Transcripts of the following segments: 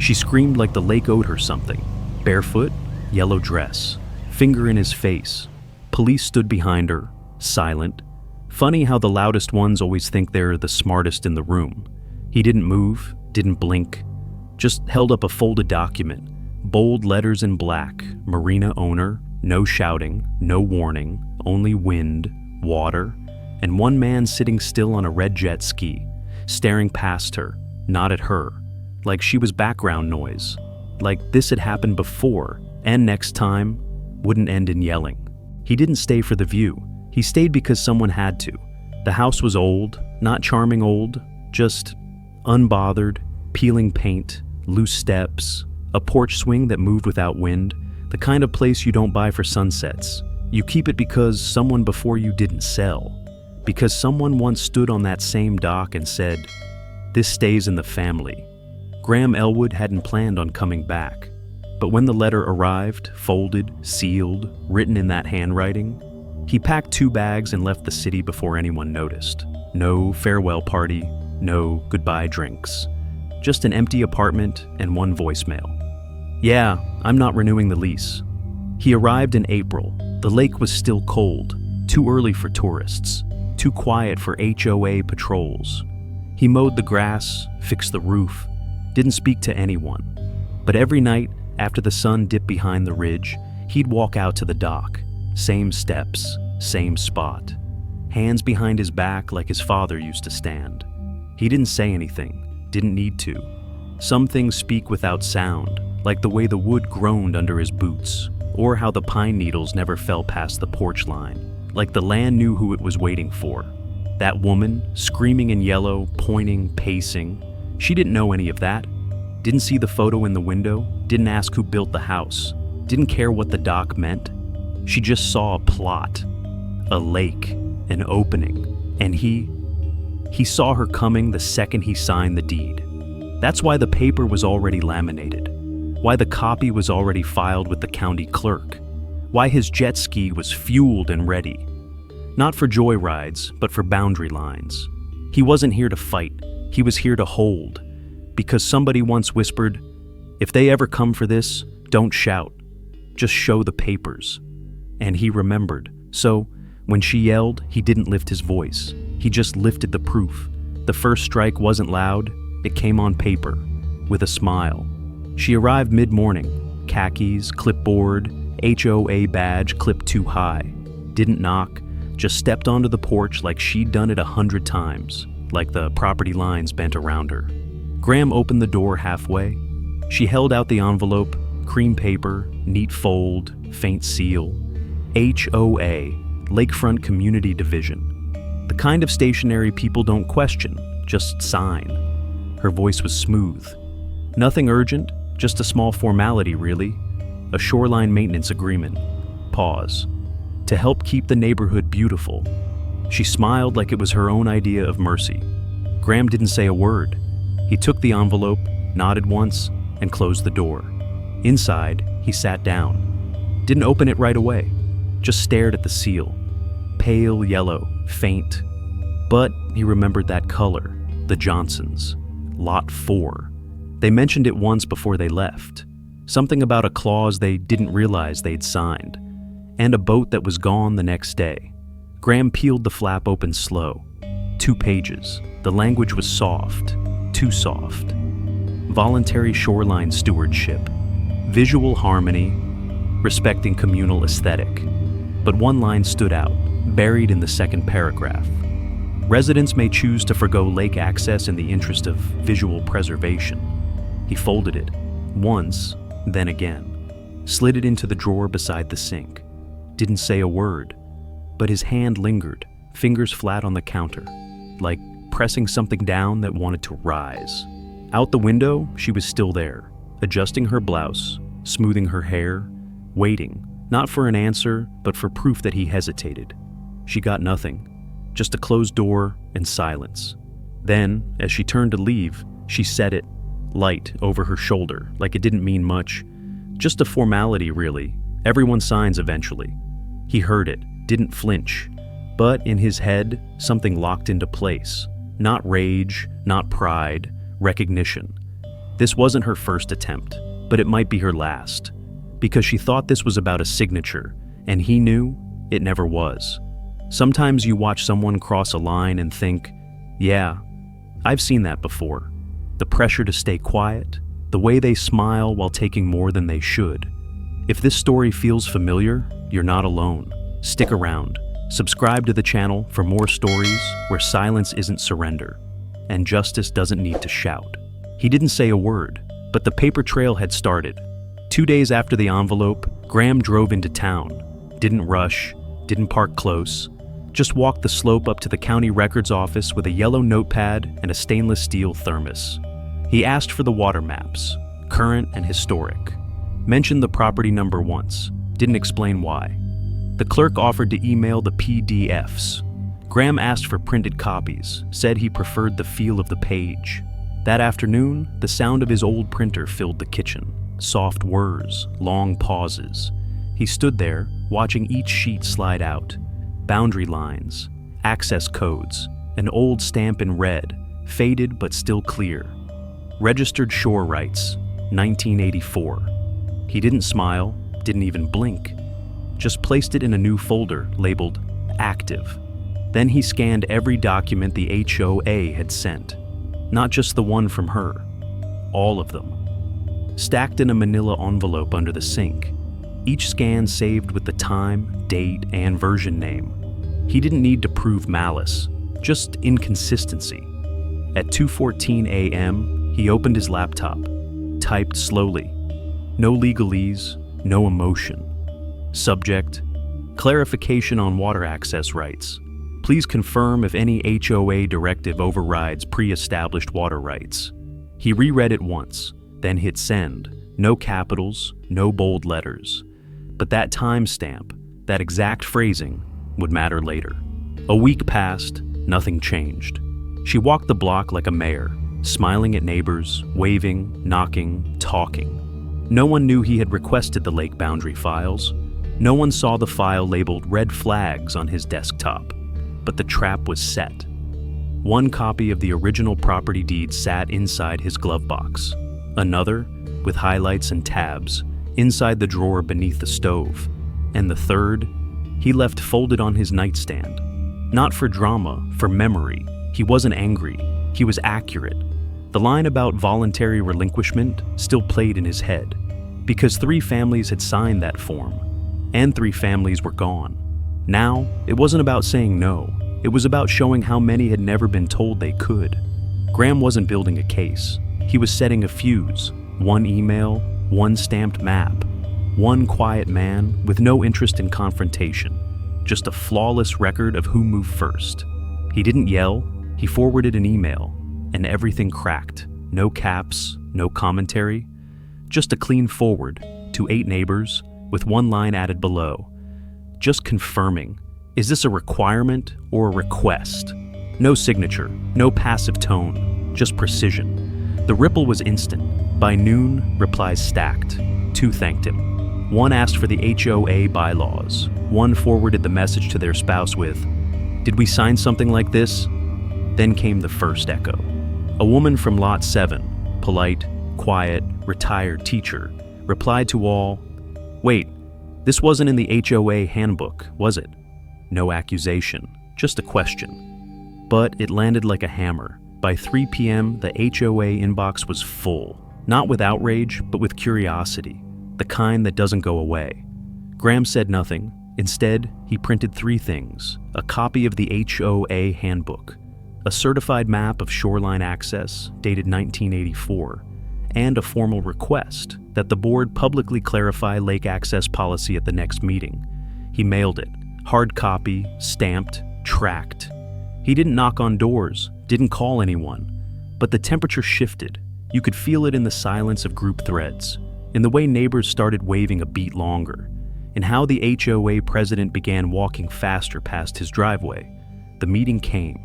She screamed like the lake owed her something. Barefoot, yellow dress, finger in his face. Police stood behind her, silent. Funny how the loudest ones always think they're the smartest in the room. He didn't move, didn't blink, just held up a folded document, bold letters in black, Marina owner, no shouting, no warning, only wind, water, and one man sitting still on a red jet ski, staring past her, not at her, like she was background noise, like this had happened before, and next time wouldn't end in yelling. He didn't stay for the view. He stayed because someone had to. The house was old, not charming old, just unbothered, peeling paint, loose steps, a porch swing that moved without wind, the kind of place you don't buy for sunsets. You keep it because someone before you didn't sell, because someone once stood on that same dock and said, "This stays in the family." Graham Elwood hadn't planned on coming back, but when the letter arrived, folded, sealed, written in that handwriting, he packed 2 bags and left the city before anyone noticed. No farewell party, no goodbye drinks. Just an empty apartment and 1 voicemail. "Yeah, I'm not renewing the lease." He arrived in April. The lake was still cold, too early for tourists, too quiet for HOA patrols. He mowed the grass, fixed the roof, didn't speak to anyone. But every night, after the sun dipped behind the ridge, he'd walk out to the dock. Same steps, same spot. Hands behind his back like his father used to stand. He didn't say anything, didn't need to. Some things speak without sound, like the way the wood groaned under his boots, or how the pine needles never fell past the porch line, like the land knew who it was waiting for. That woman, screaming in yellow, pointing, pacing, she didn't know any of that. Didn't see the photo in the window, didn't ask who built the house, didn't care what the dock meant. She just saw a plot, a lake, an opening, and he saw her coming the second he signed the deed. That's why the paper was already laminated, why the copy was already filed with the county clerk, why his jet ski was fueled and ready. Not for joyrides, but for boundary lines. He wasn't here to fight, he was here to hold, because somebody once whispered, "If they ever come for this, don't shout, just show the papers." And he remembered. So, when she yelled, he didn't lift his voice. He just lifted the proof. The first strike wasn't loud, it came on paper, with a smile. She arrived mid-morning, khakis, clipboard, HOA badge clipped too high. Didn't knock, just stepped onto the porch like she'd done it 100 times, like the property lines bent around her. Graham opened the door halfway. She held out the envelope, cream paper, neat fold, faint seal. HOA, Lakefront Community Division. The kind of stationery people don't question, just sign. Her voice was smooth. Nothing urgent, just a small formality really. A shoreline maintenance agreement. Pause. To help keep the neighborhood beautiful. She smiled like it was her own idea of mercy. Graham didn't say a word. He took the envelope, nodded once, and closed the door. Inside, he sat down. Didn't open it right away. Just stared at the seal. Pale yellow, faint. But he remembered that color, the Johnsons, Lot 4. They mentioned it once before they left. Something about a clause they didn't realize they'd signed. And a boat that was gone the next day. Graham peeled the flap open slow. 2 pages. The language was soft, too soft. Voluntary shoreline stewardship. Visual harmony. Respecting communal aesthetic. But one line stood out, buried in the second paragraph. Residents may choose to forgo lake access in the interest of visual preservation. He folded it, once, then again. Slid it into the drawer beside the sink. Didn't say a word, but his hand lingered, fingers flat on the counter, like pressing something down that wanted to rise. Out the window, she was still there, adjusting her blouse, smoothing her hair, waiting. Not for an answer, but for proof that he hesitated. She got nothing, just a closed door and silence. Then, as she turned to leave, she said it, light, over her shoulder, like it didn't mean much. Just a formality, really. Everyone signs eventually. He heard it, didn't flinch. But in his head, something locked into place. Not rage, not pride, recognition. This wasn't her first attempt, but it might be her last, because she thought this was about a signature, and he knew it never was. Sometimes you watch someone cross a line and think, yeah, I've seen that before. The pressure to stay quiet, the way they smile while taking more than they should. If this story feels familiar, you're not alone. Stick around. Subscribe to the channel for more stories where silence isn't surrender, and justice doesn't need to shout. He didn't say a word, but the paper trail had started. 2 days after the envelope, Graham drove into town. Didn't rush, didn't park close, just walked the slope up to the county records office with a yellow notepad and a stainless steel thermos. He asked for the water maps, current and historic. Mentioned the property number once, didn't explain why. The clerk offered to email the PDFs. Graham asked for printed copies, said he preferred the feel of the page. That afternoon, the sound of his old printer filled the kitchen. Soft whirs, long pauses. He stood there, watching each sheet slide out. Boundary lines, access codes, an old stamp in red, faded but still clear. Registered shore rights, 1984. He didn't smile, didn't even blink. Just placed it in a new folder labeled active. Then he scanned every document the HOA had sent. Not just the one from her, all of them. Stacked in a manila envelope under the sink. Each scan saved with the time, date, and version name. He didn't need to prove malice, just inconsistency. At 2:14 a.m., he opened his laptop, typed slowly. No legalese, no emotion. Subject: clarification on water access rights. Please confirm if any HOA directive overrides pre-established water rights. He reread it once, then hit send. No capitals, no bold letters. But that timestamp, that exact phrasing, would matter later. A week passed, nothing changed. She walked the block like a mayor, smiling at neighbors, waving, knocking, talking. No one knew he had requested the lake boundary files. No one saw the file labeled red flags on his desktop. But the trap was set. One copy of the original property deed sat inside his glove box. Another, with highlights and tabs, inside the drawer beneath the stove. And the third, he left folded on his nightstand. Not for drama, for memory. He wasn't angry. He was accurate. The line about voluntary relinquishment still played in his head, because 3 families had signed that form, and 3 families were gone. Now, it wasn't about saying no. It was about showing how many had never been told they could. Graham wasn't building a case. He was setting a fuse. 1 email, 1 stamped map. 1 quiet man with no interest in confrontation. Just a flawless record of who moved first. He didn't yell. He forwarded an email, and everything cracked. No caps, no commentary. Just a clean forward to 8 neighbors with 1 line added below. Just confirming, is this a requirement or a request? No signature, no passive tone, just precision. The ripple was instant. By noon, replies stacked. 2 thanked him. 1 asked for the HOA bylaws. 1 forwarded the message to their spouse with, "Did we sign something like this?" Then came the first echo. A woman from Lot 7, polite, quiet, retired teacher, replied to all, "Wait, this wasn't in the HOA handbook, was it?" No accusation, just a question. But it landed like a hammer. By 3 p.m., the HOA inbox was full. Not with outrage, but with curiosity. The kind that doesn't go away. Graham said nothing. Instead, he printed 3 things. A copy of the HOA handbook, a certified map of shoreline access dated 1984, and a formal request that the board publicly clarify lake access policy at the next meeting. He mailed it, hard copy, stamped, tracked. He didn't knock on doors, didn't call anyone, but the temperature shifted. You could feel it in the silence of group threads, in the way neighbors started waving a beat longer, in how the HOA president began walking faster past his driveway. The meeting came.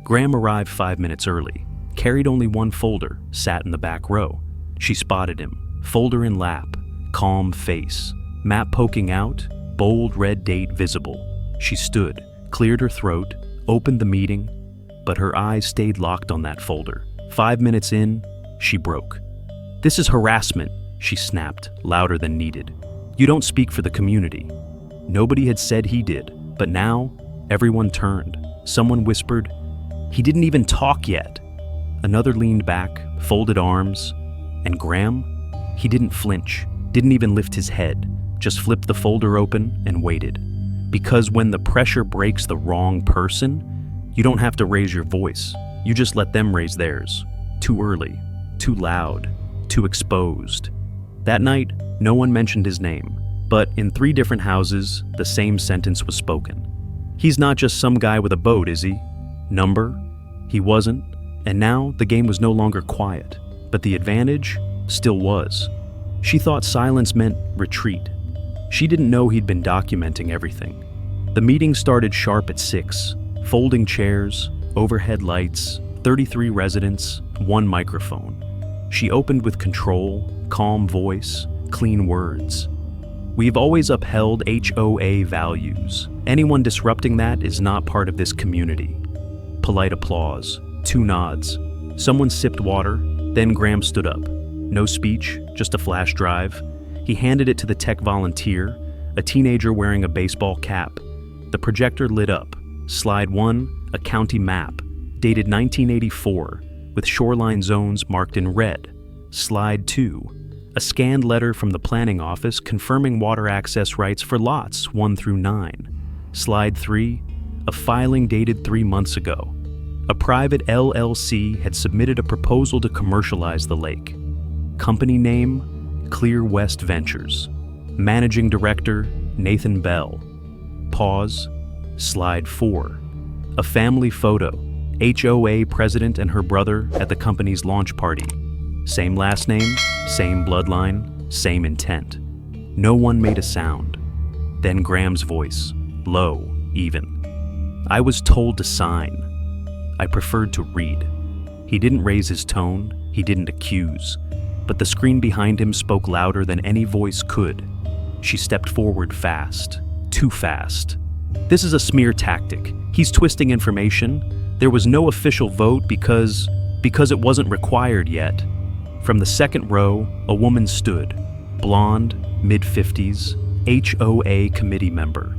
Graham arrived 5 minutes early, carried only 1 folder, sat in the back row. She spotted him, folder in lap, calm face, map poking out, bold red date visible. She stood, cleared her throat, opened the meeting, but her eyes stayed locked on that folder. 5 minutes in, she broke. "This is harassment," she snapped, louder than needed. "You don't speak for the community." Nobody had said he did, but now everyone turned. Someone whispered, "He didn't even talk yet." Another leaned back, folded arms, and Graham? He didn't flinch, didn't even lift his head, just flipped the folder open and waited. Because when the pressure breaks the wrong person, you don't have to raise your voice. You just let them raise theirs. Too early, too loud, too exposed. That night, no one mentioned his name, but in 3 different houses, the same sentence was spoken. "He's not just some guy with a boat, is he? Number?" He wasn't, and now the game was no longer quiet, but the advantage still was. She thought silence meant retreat. She didn't know he'd been documenting everything. The meeting started sharp at 6, folding chairs, overhead lights, 33 residents, 1 microphone. She opened with control, calm voice, clean words. "We've always upheld HOA values. Anyone disrupting that is not part of this community." Polite applause, 2 nods. Someone sipped water, then Graham stood up. No speech, just a flash drive. He handed it to the tech volunteer, a teenager wearing a baseball cap. The projector lit up. Slide 1, a county map, dated 1984, with shoreline zones marked in red. Slide 2, a scanned letter from the planning office confirming water access rights for lots 1 through 9. Slide 3, a filing dated 3 months ago. A private LLC had submitted a proposal to commercialize the lake. Company name, Clear West Ventures. Managing Director, Nathan Bell. Pause. Slide 4. A family photo. HOA president and her brother at the company's launch party. Same last name, same bloodline, same intent. No one made a sound. Then Graham's voice, low, even. "I was told to sign. I preferred to read." He didn't raise his tone, he didn't accuse, but the screen behind him spoke louder than any voice could. She stepped forward fast, too fast. "This is a smear tactic. He's twisting information. There was no official vote because it wasn't required yet." From the second row, a woman stood, blonde, mid-50s, HOA committee member.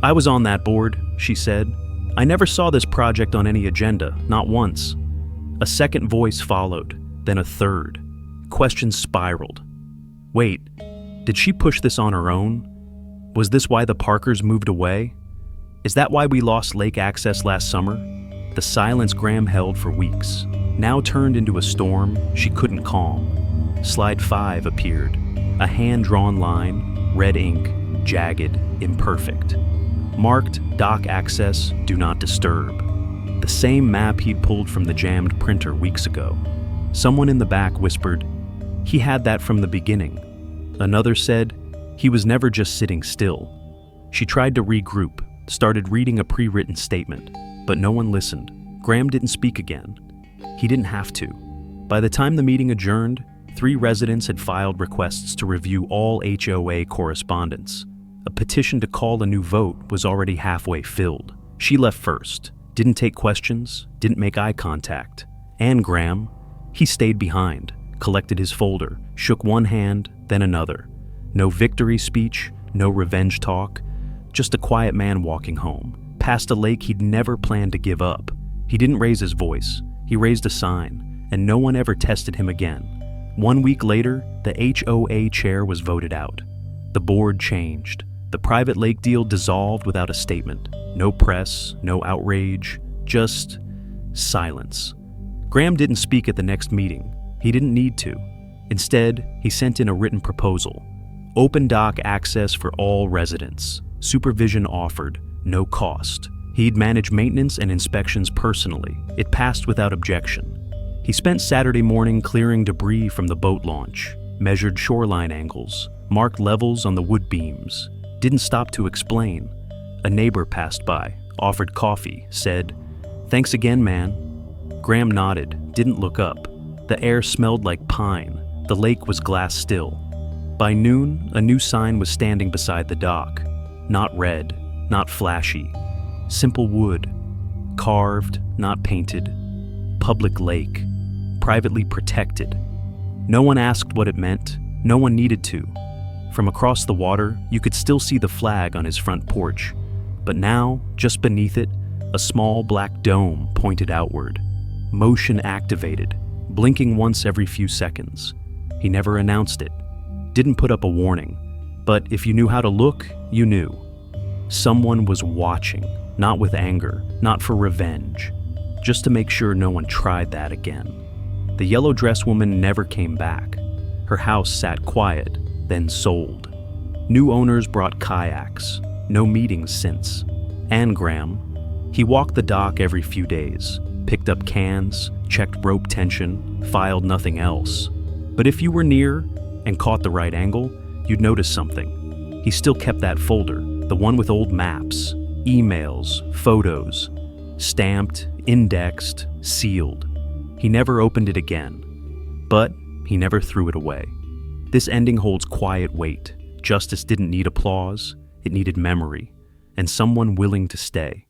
"I was on that board," she said. "I never saw this project on any agenda, not once." A second voice followed, then a third. Questions spiraled. Wait, did she push this on her own? Was this why the Parkers moved away? Is that why we lost lake access last summer? The silence Graham held for weeks, now turned into a storm she couldn't calm. Slide 5 appeared, a hand-drawn line, red ink, jagged, imperfect. Marked Dock Access, Do Not Disturb. The same map he'd pulled from the jammed printer weeks ago. Someone in the back whispered, "He had that from the beginning." Another said, "He was never just sitting still." She tried to regroup, started reading a pre-written statement, but no one listened. Graham didn't speak again. He didn't have to. By the time the meeting adjourned, 3 residents had filed requests to review all HOA correspondence. A petition to call a new vote was already halfway filled. She left first, didn't take questions, didn't make eye contact. And Graham, he stayed behind, collected his folder, shook one hand, then another. No victory speech, no revenge talk, just a quiet man walking home, past a lake he'd never planned to give up. He didn't raise his voice, he raised a sign, and no one ever tested him again. 1 week later, the HOA chair was voted out. The board changed. The private lake deal dissolved without a statement. No press, no outrage, just silence. Graham didn't speak at the next meeting. He didn't need to. Instead, he sent in a written proposal. Open dock access for all residents. Supervision offered, no cost. He'd manage maintenance and inspections personally. It passed without objection. He spent Saturday morning clearing debris from the boat launch, measured shoreline angles, marked levels on the wood beams. Didn't stop to explain. A neighbor passed by, offered coffee, said, "Thanks again, man." Graham nodded, didn't look up. The air smelled like pine. The lake was glass still. By noon, a new sign was standing beside the dock. Not red, not flashy. Simple wood. Carved, not painted. Public lake. Privately protected. No one asked what it meant, no one needed to. From across the water, you could still see the flag on his front porch. But now, just beneath it, a small black dome pointed outward. Motion activated, blinking once every few seconds. He never announced it, didn't put up a warning. But if you knew how to look, you knew. Someone was watching, not with anger, not for revenge, just to make sure no one tried that again. The yellow dress woman never came back. Her house sat quiet, then sold. New owners brought kayaks, no meetings since. And Graham, he walked the dock every few days, picked up cans, checked rope tension, filed nothing else. But if you were near and caught the right angle, you'd notice something. He still kept that folder, the one with old maps, emails, photos, stamped, indexed, sealed. He never opened it again, but he never threw it away. This ending holds quiet weight. Justice didn't need applause, it needed memory, and someone willing to stay.